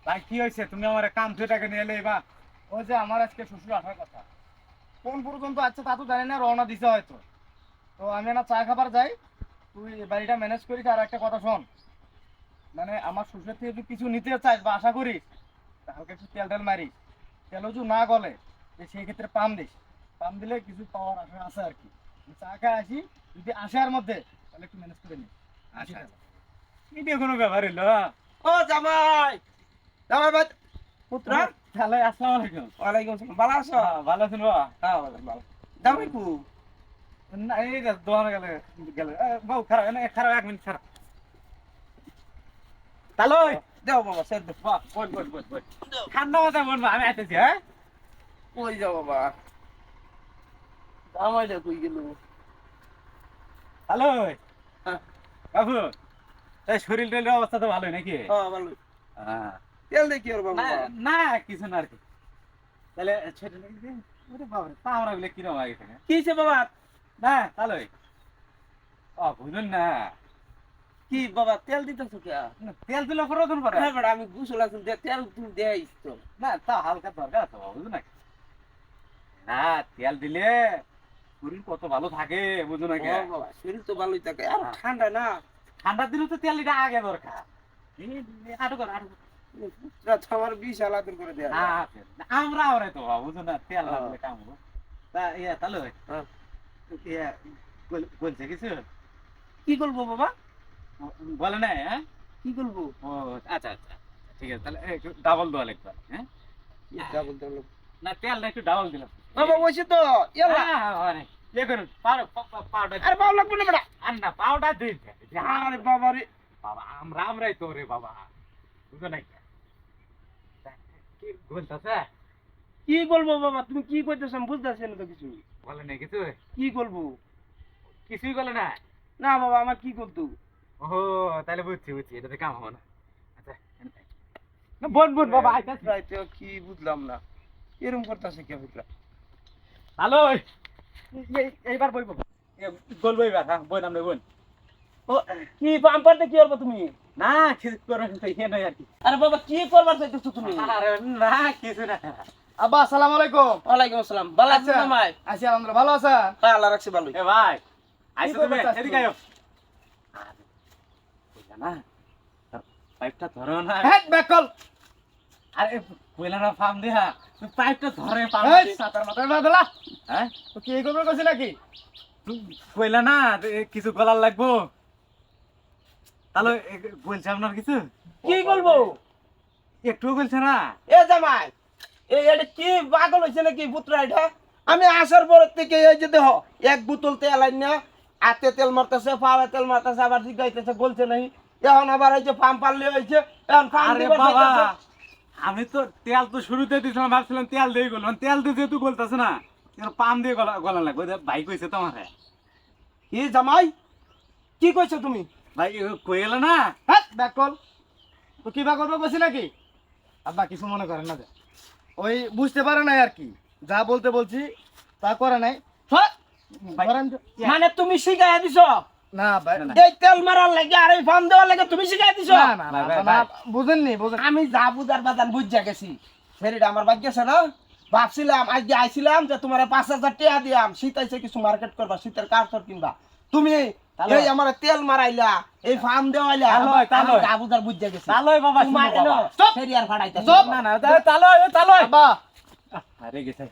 ভাই কি হয়েছে? তুমি আমার কাম দুটাকে নিয়ে এলে বা ওই যে আমার আজকে শ্বশুর আসার কথা, কোন পর্যন্ত আছে তা তো জানি না, রওনা দিছে হয়তো। তো আমি না চা খাবার যাই, তুই বাড়িটা ম্যানেজ করিস। আর একটা কথা শোন, মানে আমার শ্বশুর থেকে যদি কিছু নিতে চাস বা আশা করিস, তাহলে একটু তেল টেল মারিস। তেল যদি না গলে সেই ক্ষেত্রে পাম দিস। পাম দিলে কিছু পাওয়ার আশা আছে আর কি। আমি চা খাই আসি, যদি আসে আর মধ্যে তাহলে একটু ম্যানেজ করে নিস। আচ্ছা আচ্ছা। এটা কোনো ব্যাপার হইলো? ও জামাই, জামাই ভাই, পুত্রা। তাহলে আসসালামু আলাইকুম। ওয়ালাইকুম আসসালাম, ভালো আছো? ভালো আছেন বাবা? হ্যাঁ ভালো ভালো। জামাই কু? না এই যে দোকানে গেলে গেলে বাবু খারাপ খারাপ, 1 মিনিট খারাপ। তাহলে দেও বাবা সেদ দেও। বাহ, বল বল বল বল, ঠান্ডা মাথায় বলবো, আমি আইতেছি। হ্যাঁ, কই যাও বাবা? জামাই দে কই গেল? হ্যালো হ্যাঁ বাবু, এই শরীর টরীরের অবস্থা তো ভালোই নাকি? হ্যাঁ ভালো। হ্যাঁ, তেল দে কি আর বাবা? না না কিছু না আর কি। তাহলে ছোট নাকি যে ওরে বাবা, তা আমরা বলে কিরকম আগে থেকে কি হইছে বাবা? না তাহলে ও বুঝুন না, কি বাবা তেল দিতেছো কে? না, তেল দিলে প্রয়োজন পড়ে হ্যাঁ বড় আমি গোসল আছি, তেল তুমি দেইস তো। না, তা হালকা দরকার আছে বাবু, বুঝুন না। না, তেল দিলে শরীর কত ভালো থাকে বুঝুন না। ও বাবা শরীর তো ভালোই থাকে, আর ঠান্ডা না। ঠান্ডার দিনে তো তেল এটা আগে দরকার। আটু কর আটু কর। পুত্রা তো আমার বিষ আলাদা করে দেয়া। না, আমরা ওরে তো বাবু, বুঝুন না, তেল না দিলে কাম হবো। তা ইয়া তাহলে হ্যাঁ। ইয়া বলছে কিছু কি করবো বাবা? বলে না? হ্যাঁ, কি করবো? ও আচ্ছা আচ্ছা, ঠিক আছে, তাহলে একটু ডাবল দেওয়া লাগবে। হ্যাঁ, ডাবল ডাবল না তেলটা একটু ডাবল দিলাম। বাবা ওইছে তো ইয়ালা। ইয়ে করুন, পাউডার। আরে বাবা লাগবে না বেটা। আর না, পাউডার দিন। আরে বাবা রে। বাবা আমরাই তো রে বাবা, বুঝো নাই কি বলতেছে? কি বলবো বাবা, তুমি কি কইতেছ আমি বুঝতেছি না তো কিছু। বলে নাই কিছু? কি করবো? কিছুই বলে না? না বাবা আমার কি করতো? ও তাহলে বুঝছি বুঝছি, এটাতে কাম হবে না। আচ্ছা, না বোন বোন বাবা আইতাছি। রাইতে কি বুঝলাম না, এরকম করতেছে কে বুঝলাম। হ্যালো, এইবার বই বাবা, বলবো এইবার। হ্যাঁ বই নাম বোন। ও কি পাম্পারতে কি করবে তুমি? না কিছু করবেন তো, ইয়ে নয় আর কি। আরে বাবা কি করবার চাইতেছো তুমি? আরে না কিছু না। আব্বা আসসালামু আলাইকুম। ওয়ালাইকুম আসসালাম, ভালো আছো জামাই? আছি আলহামদুলিল্লাহ, ভালো আছেন? হ্যাঁ আল্লাহ রাখছে ভালোই। এ ভাই, আইসো তুমি, করবে চাচ্ছ? এদিকে আইও। কইলা না, পাইপটা ধরো না। হ্যাঁ ব্যাকল। আরে কইলা না ফার্ম দিয়া, তুই পাইপটা ধরে পাম এই দি। সাতার মাথায় বাদলা। হ্যাঁ, তো কি করবে কইছ নাকি? তুই কইলা না যে কিছু গলার লাগবো, তাহলে বলছে আপনার কিছু কি করবো? একটু বলছে না? এ জামাই, এটা কি পাগল হয়েছে নাকি পুত্রা? এটা আমি আসার পর থেকে এই যে দেহ এক বোতল তেল আইন না, হাতে তেল মারতেছে, পায়ে তেল মারতেছে, আবার জিগাইতেছে বলছে নাই। এখন আবার এই যে পাম্প পারলে হয়েছে, এখন পাম্প আরে দিবার বাবা, চাইতেছে। আমি তো তেল তো শুরুতে দিছিলাম, ভাবছিলাম তেল দিয়ে গেলাম, তেল দিয়ে যেহেতু বলতেছে না, পাম দিয়ে গলা লাগবে। ভাই কইছে তোমার, কি জামাই কি কইছো তুমি? ভাই কই গেল না? হ্যাঁ ব্যাকল। তো কি বা করবে কইছ নাকি? আব্বা কিছু মনে করেন না যে, ওই বুঝতে পারে নাই আর কি, যা বলতে বলছি তা করে নাই। হ্যাঁ? ভাই, ধরেন তো- মানে তুমি শিখাই দিছো না ভাই, না, না। এই তেল মারার লাগে আর এই পাম্প দেওয়ার লাগে তুমি শিখাই দিছো? না না না, ভাই, না, ভাই। বুঝেননি বুঝেন। আমি যা বুঝার বাজান বুঝা গেছি, সেটা আমার ভাগ্য আছে না। ভাবছিলাম আজকে আইছিলাম যে তোমার 5,000 টাকা দিয়াম, শীত আইছে কিছু মার্কেট করবা, শীতের কাপড় কিনবা। তুমি তাহলে? এই আমার তেল মারাইলা, এই ফার্ম দেওয়াইলা, তাহলে, তাহলে? আমি যা বুঝার বুঝা গেছি। তালই বাবা, তোমার শুনো বাবা। এলো ফেরিয়ার ফাড়াইতাছে। চুপ। না না, তালই। আব্বা আরে গেছে।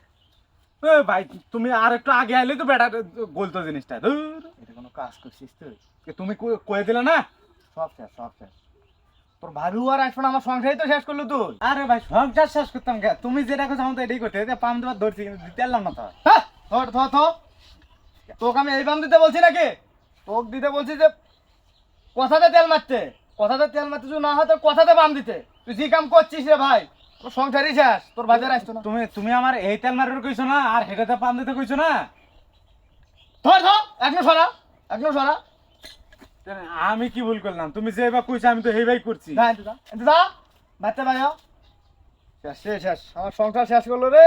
ও ভাই, তুমি আর একটু আগে আইলে তো বেটা বলতো জিনিসটা। ধুর, এটা কোনো কাজ করছিস তুই? তুমি কয়ে দিলে না? সব শেষ সব শেষ। তোর ভাবি আর আসবে না, আমার সংসারই তো শেষ করলো তুই। আরে ভাই, সংসার শেষ করতাম কে? তুমি যেটা কথা আমাকে এটাই করতে, পাম দেবার ধরছি কিন্তু দিতে পারলাম না তো। হ্যাঁ ধর ধর ধর। তোকে আমি এই বাম দিতে বলছি নাকি? তোকে দিতে বলছি যে কথাতে তেল মারতে, কথাতে তেল মারতে যদি না হয় তো কথাতে বাম দিতে। তুই যে কাম করছিস রে ভাই, তোর সংসারই শেষ। তোর ভাই আর আসতো না। তুমি আমার এই তেল মারুর কইছো না, আর হেটাতে পাম দিতে কইছো না। ধর ধর, এখনো সরা, এখনো সরা। আমি কি ভুল করলাম? তুমি যে এবার কইছো আমি তো এই ভাই করছি। যা এনতে যা, এনতে যা, বাচ্চা ভাই শেষ শেষ শেষ, আমার সংসার শেষ করলো রে।